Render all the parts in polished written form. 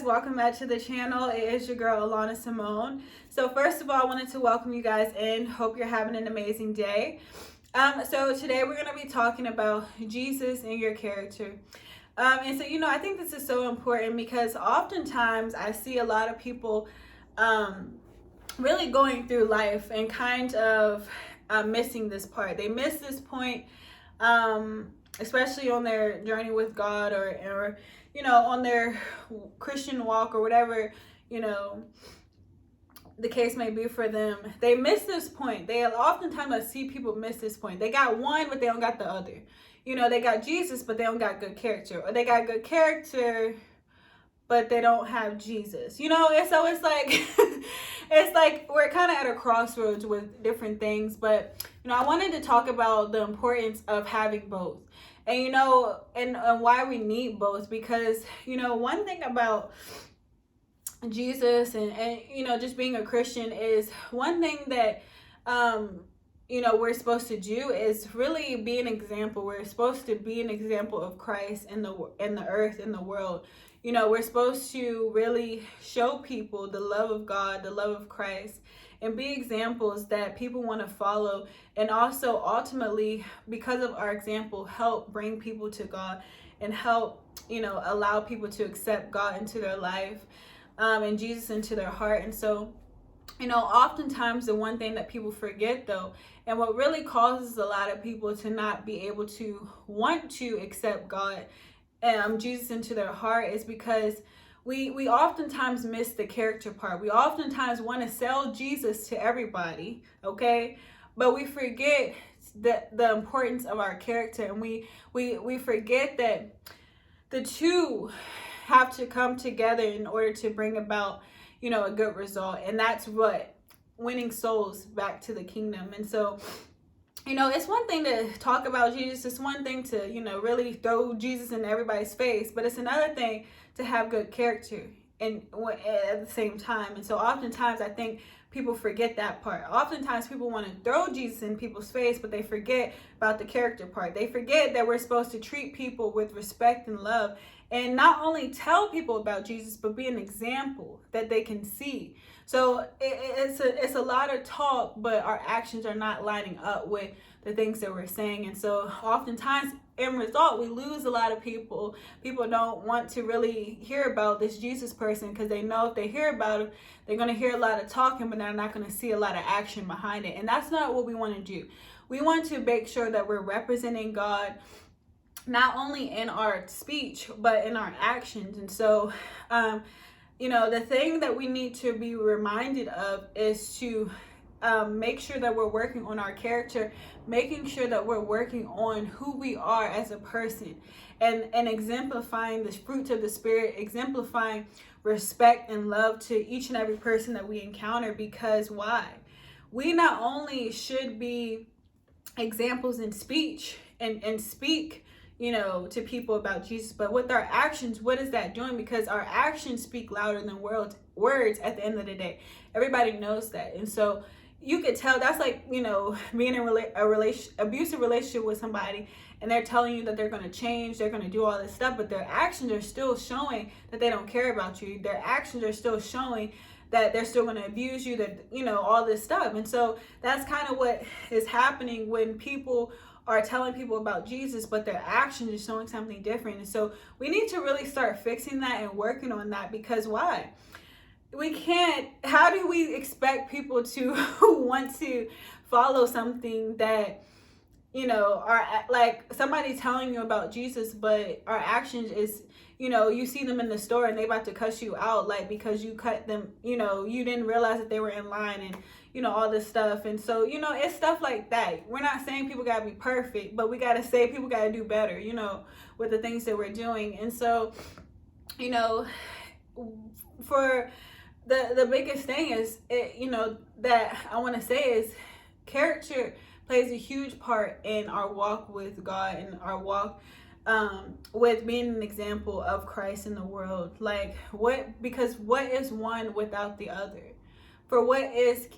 guys, welcome back to the channel. It is your girl Alana Simone. So first of all, I wanted to welcome you guys in. Hope you're having an amazing day. So today we're going to be talking about Jesus and your character. And so, I think this is so important because oftentimes I see a lot of people really going through life and kind of missing this part. They miss this point, especially on their journey with God or on their Christian walk or whatever, the case may be for them. They miss this point. Oftentimes I see people miss this point. They got one, but they don't got the other. They got Jesus, but they don't got good character. Or they got good character, but they don't have Jesus. And so it's like, it's like we're kind of at a crossroads with different things. But, I wanted to talk about the importance of having both. And, and why we need both, because, one thing about Jesus and just being a Christian is one thing that, we're supposed to do is really be an example. We're supposed to be an example of Christ in the earth, in the world. We're supposed to really show people the love of God, the love of Christ, and be examples that people want to follow. And also ultimately, because of our example, help bring people to God and help, allow people to accept God into their life, and Jesus into their heart. And so, oftentimes the one thing that people forget though, and what really causes a lot of people to not be able to want to accept God, Jesus into their heart, is because we oftentimes miss the character part. We oftentimes want to sell Jesus to everybody, okay? But we forget the importance of our character, and we forget that the two have to come together in order to bring about, a good result. And that's what winning souls back to the kingdom. And so, it's one thing to talk about Jesus. It's one thing to, really throw Jesus in everybody's face. But it's another thing to have good character and at the same time. And so oftentimes I think people forget that part. Oftentimes people want to throw Jesus in people's face, but they forget about the character part. They forget that we're supposed to treat people with respect and love, and not only tell people about Jesus, but be an example that they can see. So it's a lot of talk, but our actions are not lining up with the things that we're saying. And so oftentimes, in result, we lose a lot of people. People don't want to really hear about this Jesus person because they know if they hear about him, they're going to hear a lot of talking, but they're not going to see a lot of action behind it. And that's not what we want to do. We want to make sure that we're representing God, not only in our speech, but in our actions. And so, the thing that we need to be reminded of is to make sure that we're working on our character, making sure that we're working on who we are as a person, and exemplifying the fruits of the Spirit, exemplifying respect and love to each and every person that we encounter. Because why? We not only should be examples in speech and speak, to people about Jesus, but with our actions, what is that doing? Because our actions speak louder than words at the end of the day. Everybody knows that. And so you could tell that's like, being in abusive relationship with somebody, and they're telling you that they're going to change, they're going to do all this stuff, but their actions are still showing that they don't care about you. Their actions are still showing that they're still going to abuse you, that, all this stuff. And so that's kind of what is happening when people are telling people about Jesus, but their actions are showing something different. And so we need to really start fixing that and working on that. Because why? How do we expect people to want to follow something that, are like somebody telling you about Jesus, but our actions is, you see them in the store and they about to cuss you out, like, because you cut them, you didn't realize that they were in line, and, all this stuff. And so, it's stuff like that. We're not saying people gotta be perfect, but we gotta say people gotta do better, with the things that we're doing. And so, for the biggest thing is, that I want to say is character plays a huge part in our walk with God and our walk with being an example of Christ in the world. Because what is one without the other? For what is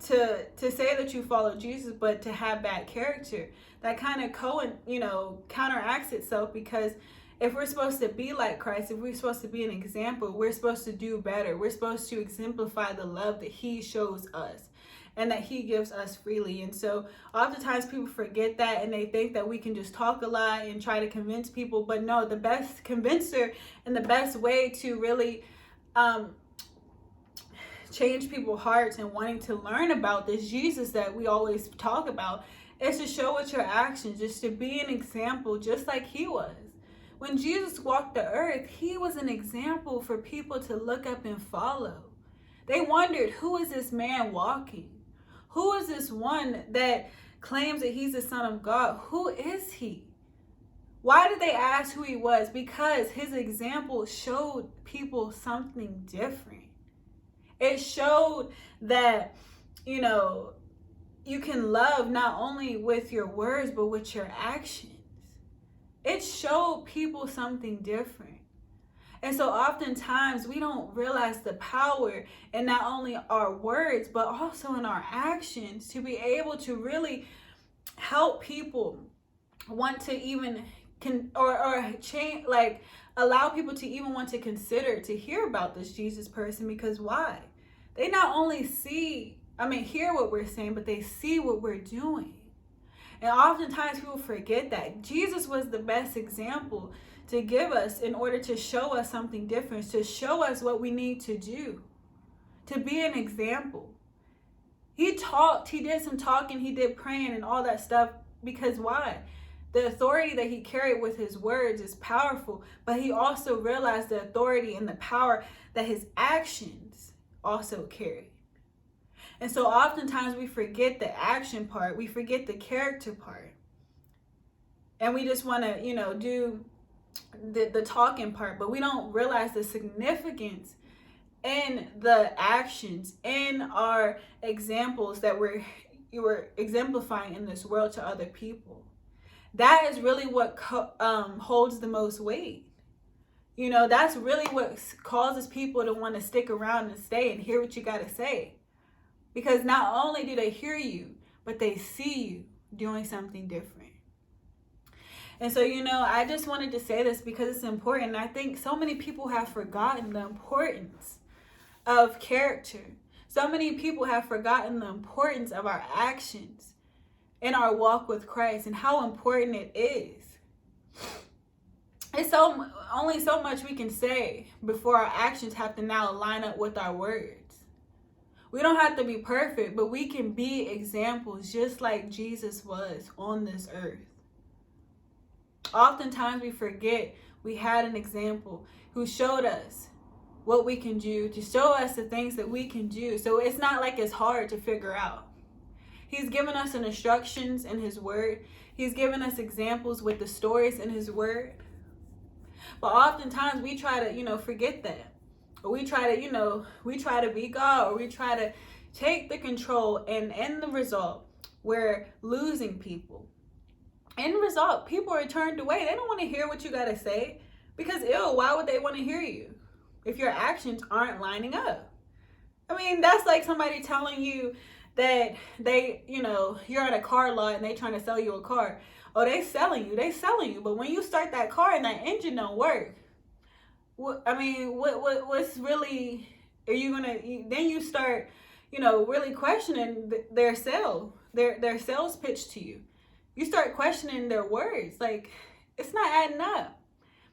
to say that you follow Jesus, but to have bad character, that kind of counteracts itself, because if we're supposed to be like Christ, if we're supposed to be an example, we're supposed to do better. We're supposed to exemplify the love that he shows us and that he gives us freely. And so oftentimes people forget that, and they think that we can just talk a lot and try to convince people. But no, the best convincer and the best way to really change people's hearts and wanting to learn about this Jesus that we always talk about is to show with your actions, just to be an example, just like he was. When Jesus walked the earth, he was an example for people to look up and follow. They wondered, who is this man walking? Who is this one that claims that he's the Son of God? Who is he? Why did they ask who he was? Because his example showed people something different. It showed that, you can love not only with your words, but with your actions. It showed people something different. And so oftentimes we don't realize the power in not only our words, but also in our actions to be able to really help people want to even change, like allow people to even want to consider to hear about this Jesus person. Because why? They not only hear what we're saying, but they see what we're doing. And oftentimes people forget that Jesus was the best example to give us in order to show us something different, to show us what we need to do, to be an example. He talked, he did some talking, he did praying and all that stuff. Because why? The authority that he carried with his words is powerful, but he also realized the authority and the power that his actions also carry. And so oftentimes we forget the action part, we forget the character part. And we just want to, do the talking part, but we don't realize the significance in the actions, in our examples that you were exemplifying in this world to other people. That is really what holds the most weight. That's really what causes people to want to stick around and stay and hear what you got to say. Because not only do they hear you, but they see you doing something different. And so, I just wanted to say this because it's important. I think so many people have forgotten the importance of character. So many people have forgotten the importance of our actions in our walk with Christ and how important it is. It's only so much we can say before our actions have to now line up with our words. We don't have to be perfect, but we can be examples just like Jesus was on this earth. Oftentimes we forget we had an example who showed us what we can do, to show us the things that we can do. So it's not like it's hard to figure out. He's given us instructions in his word. He's given us examples with the stories in his word. But oftentimes we try to, forget that. Or we try to be God, or we try to take the control, and in the result, we're losing people. In the result, people are turned away. They don't want to hear what you got to say because, why would they want to hear you if your actions aren't lining up? That's like somebody telling you that you're at a car lot and they trying to sell you a car. Oh, they selling you. But when you start that car and that engine don't work, what's really, are you going to, then you start, really questioning their sales pitch to you. You start questioning their words. Like, it's not adding up.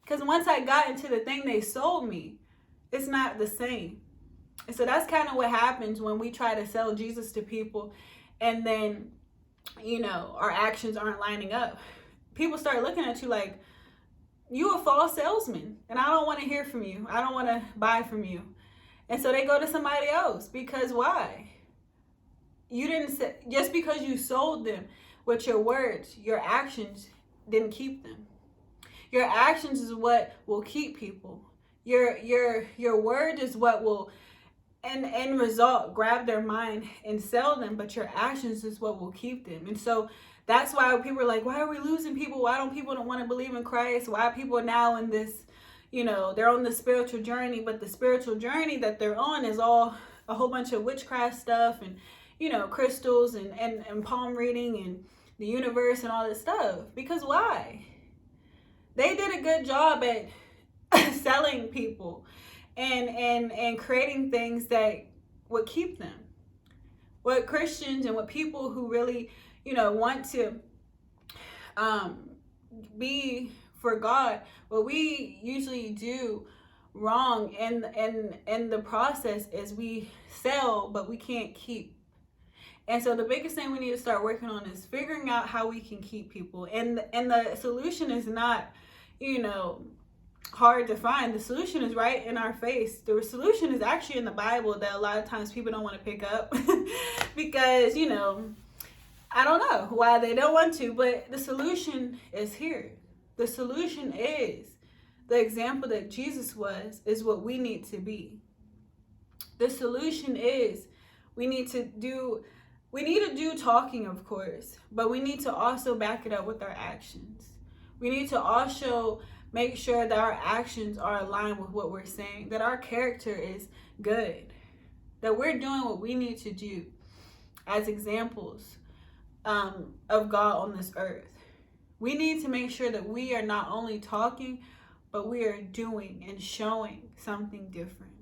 Because once I got into the thing they sold me, it's not the same. And so that's kind of what happens when we try to sell Jesus to people and then, our actions aren't lining up. People start looking at you like, you a false salesman and I don't want to hear from you. I don't want to buy from you. And so they go to somebody else. Because why? Just because you sold them with your words, your actions didn't keep them. Your actions is what will keep people. Your word is what will end result grab their mind and sell them, but your actions is what will keep them. And so that's why people are like, why are we losing people? Why don't people want to believe in Christ? Why are people now in this, they're on the spiritual journey, but the spiritual journey that they're on is all a whole bunch of witchcraft stuff and, crystals and palm reading and the universe and all this stuff. Because why? They did a good job at selling people and creating things that would keep them. What Christians and what people who really, want to um, be for God, what we usually do wrong in the process is we sell, but we can't keep. And so the biggest thing we need to start working on is figuring out how we can keep people. And the solution is not, hard to find. The solution is right in our face. The solution is actually in the Bible that a lot of times people don't want to pick up because, I don't know why they don't want to, but the solution is here. The solution is the example that Jesus was, is what we need to be. The solution is we need to do talking, of course, but we need to also back it up with our actions. We need to also make sure that our actions are aligned with what we're saying, that our character is good, that we're doing what we need to do as examples of God on this earth. We need to make sure that we are not only talking, but we are doing and showing something different.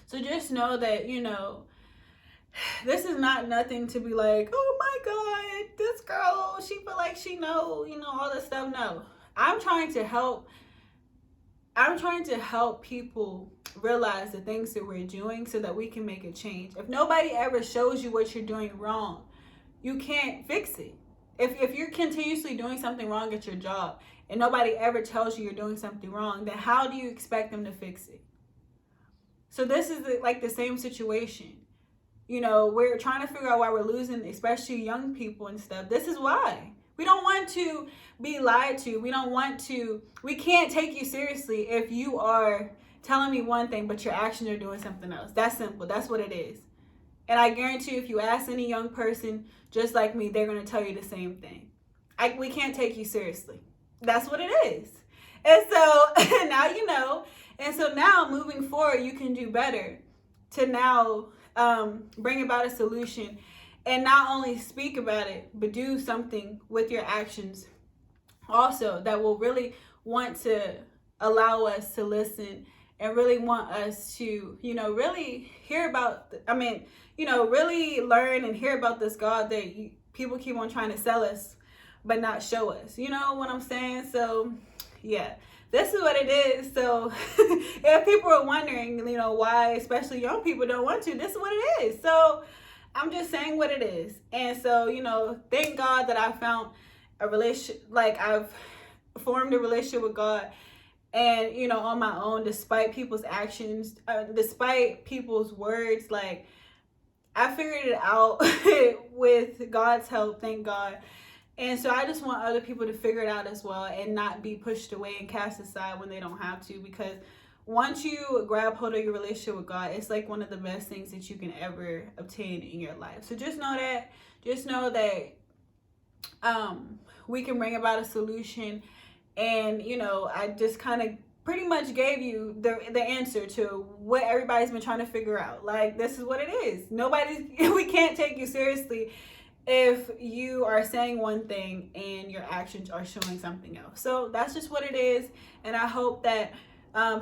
So just know that, this is not nothing to be like, oh my God, this girl, she feel like she know, all this stuff. No, I'm trying to help people realize the things that we're doing so that we can make a change. If nobody ever shows you what you're doing wrong, you can't fix it. If you're continuously doing something wrong at your job and nobody ever tells you you're doing something wrong, then how do you expect them to fix it? So this is like the same situation. We're trying to figure out why we're losing, especially young people and stuff. This is why. We don't want to be lied to. We can't take you seriously if you are telling me one thing, but your actions are doing something else. That's simple. That's what it is. And I guarantee you, if you ask any young person just like me, they're going to tell you the same thing. We can't take you seriously. That's what it is. And so now you know. And so now moving forward, you can do better to now bring about a solution and not only speak about it, but do something with your actions also that will really want to allow us to listen and really want us to, really hear about, really learn and hear about this God that people keep on trying to sell us, but not show us. You know what I'm saying? So, yeah, this is what it is. So, if people are wondering, why especially young people don't want to, this is what it is. So, I'm just saying what it is. And so, thank God that I found a relationship, like I've formed a relationship with God. And, on my own, despite people's actions, despite people's words, like, I figured it out with God's help, thank God. And so I just want other people to figure it out as well and not be pushed away and cast aside when they don't have to. Because once you grab hold of your relationship with God, it's like one of the best things that you can ever obtain in your life. So just know that. Just know that we can bring about a solution. And, I just kind of pretty much gave you the answer to what everybody's been trying to figure out. Like, this is what it is. We can't take you seriously if you are saying one thing and your actions are showing something else. So that's just what it is. And I hope that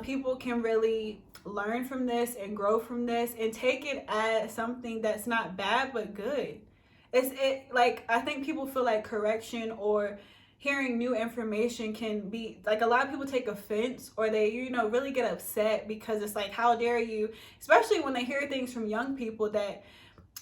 people can really learn from this and grow from this and take it as something that's not bad, but good. I think people feel like correction or hearing new information can be like, a lot of people take offense or they really get upset because it's like, how dare you, especially when they hear things from young people that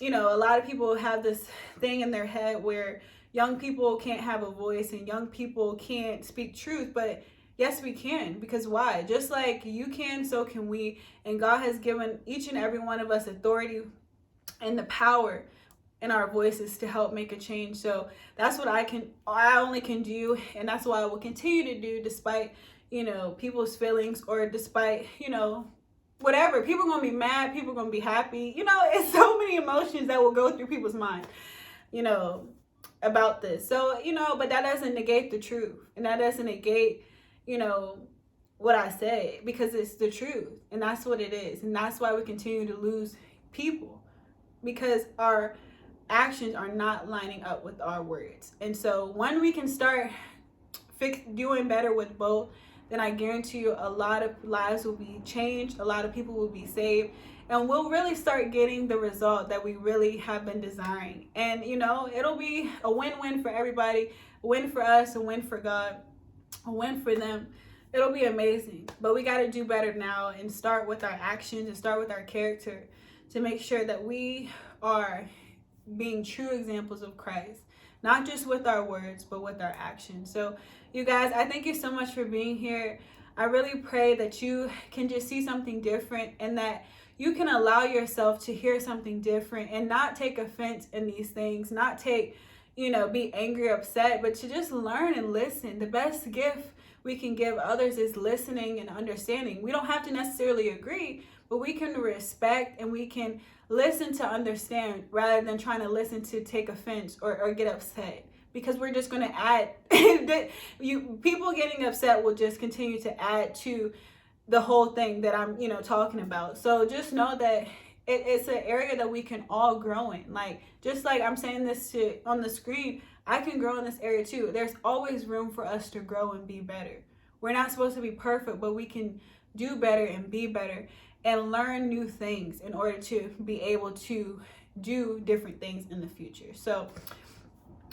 a lot of people have this thing in their head where young people can't have a voice and young people can't speak truth. But yes, we can, because why? Just like you can, so can we. And God has given each and every one of us authority and the power in our voices to help make a change. So that's what I only can do, and that's what I will continue to do despite people's feelings, or despite whatever. People are gonna be mad, people are gonna be happy, it's so many emotions that will go through people's mind about this. So but that doesn't negate the truth, and that doesn't negate what I say, because it's the truth, and that's what it is. And that's why we continue to lose people, because our actions are not lining up with our words. And so when we can start doing better with both, then I guarantee you a lot of lives will be changed, a lot of people will be saved, and we'll really start getting the result that we really have been desiring. And you know, it'll be a win-win for everybody, a win for us, a win for God, a win for them. It'll be amazing. But we got to do better now and start with our actions and start with our character to make sure that we are being true examples of Christ, not just with our words, but with our actions. So you guys, I thank you so much for being here. I really pray that you can just see something different and that you can allow yourself to hear something different and not take offense in these things, not take, be angry, upset, but to just learn and listen. The best gift we can give others is listening and understanding. We don't have to necessarily agree, but we can respect and we can listen to understand rather than trying to listen to take offense or get upset. Because we're just going to add, people getting upset will just continue to add to the whole thing that I'm, talking about. So just know that it's an area that we can all grow in. Like, just like I'm saying this on the screen, I can grow in this area too. There's always room for us to grow and be better. We're not supposed to be perfect, but we can do better and be better and learn new things in order to be able to do different things in the future. So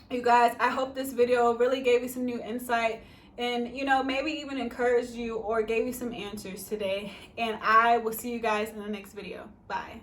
you guys, I hope this video really gave you some new insight and, maybe even encouraged you or gave you some answers today. And I will see you guys in the next video. Bye.